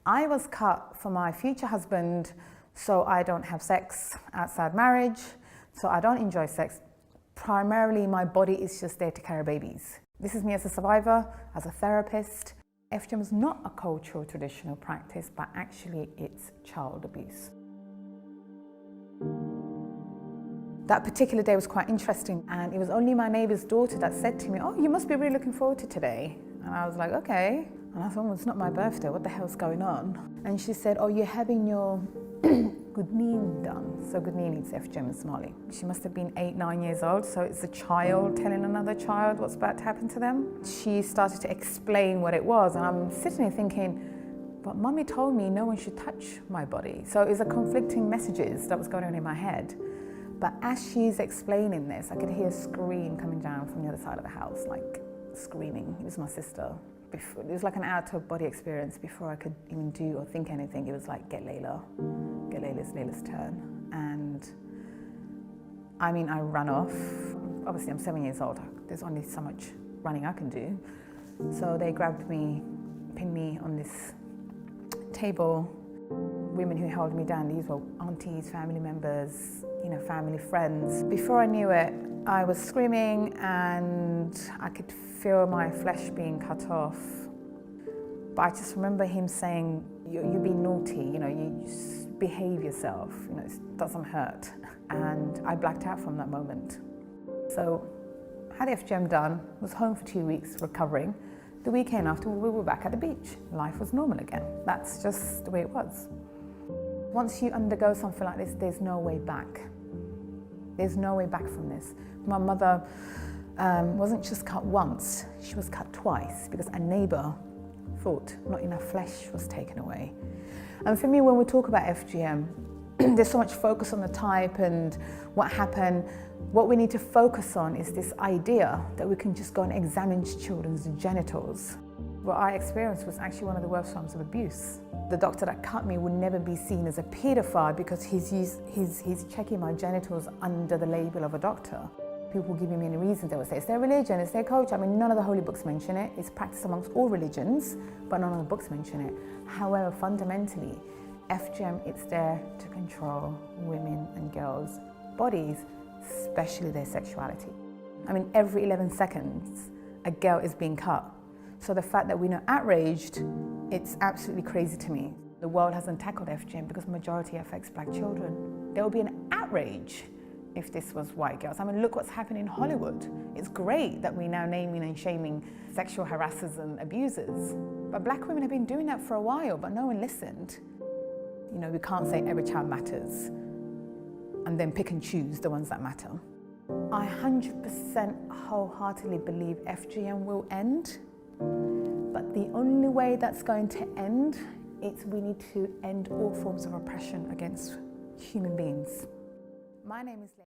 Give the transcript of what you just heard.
I was cut for my future husband, so I don't have sex outside marriage, so I don't enjoy sex. Primarily, my body is just there to carry babies. This is me as a survivor, as a therapist. FGM is not a cultural traditional practice, but actually it's child abuse. That particular day was quite interesting, and it was only my neighbour's daughter that said to me, "Oh, you must be really looking forward to today." And I was like, okay. And I thought, well, it's not my birthday, what the hell's going on? And she said, "Oh, you're having your gudnin done." So gudnin is FGM in Somali. She must have been 8, 9 years old, so it's a child telling another child what's about to happen to them. She started to explain what it was, and I'm sitting here thinking, but Mummy told me no one should touch my body. So it was a conflicting messages that was going on in my head. But as she's explaining this, I could hear a scream coming down from the other side of the house, like screaming. It was my sister. It was like an out-of-body experience. Before I could even do or think anything, it was like, get Leyla. Get Layla's turn. And I mean, I ran off. Obviously, I'm 7 years old. There's only so much running I can do. So they grabbed me, pinned me on this table. Women who held me down, these were aunties, family members, family friends. Before I knew it, I was screaming and I could feel my flesh being cut off. But I just remember him saying, you're being naughty, you just behave yourself, it doesn't hurt. And I blacked out from that moment. So had FGM done, was home for 2 weeks recovering. The weekend after, we were back at the beach. Life was normal again. That's just the way it was. Once you undergo something like this, there's no way back. There's no way back from this. My mother wasn't just cut once, she was cut twice because a neighbour thought not enough flesh was taken away. And for me, when we talk about FGM, there's so much focus on the type and what happened. What we need to focus on is this idea that we can just go and examine children's genitals. What I experienced was actually one of the worst forms of abuse. The doctor that cut me would never be seen as a paedophile because he's checking my genitals under the label of a doctor. People give me many reasons. They would say, it's their religion, it's their culture. I mean, none of the holy books mention it. It's practiced amongst all religions, but none of the books mention it. However, fundamentally, FGM, it's there to control women and girls' bodies, especially their sexuality. I mean, every 11 seconds, a girl is being cut. So the fact that we're not outraged, it's absolutely crazy to me. The world hasn't tackled FGM because the majority affects black children. There will be an outrage if this was white girls. I mean, look what's happening in Hollywood. It's great that we're now naming and shaming sexual harassers and abusers. But black women have been doing that for a while, but no one listened. We can't say every child matters and then pick and choose the ones that matter. I 100% wholeheartedly believe FGM will end. But the only way that's going to end is we need to end all forms of oppression against human beings. My name is Leyla.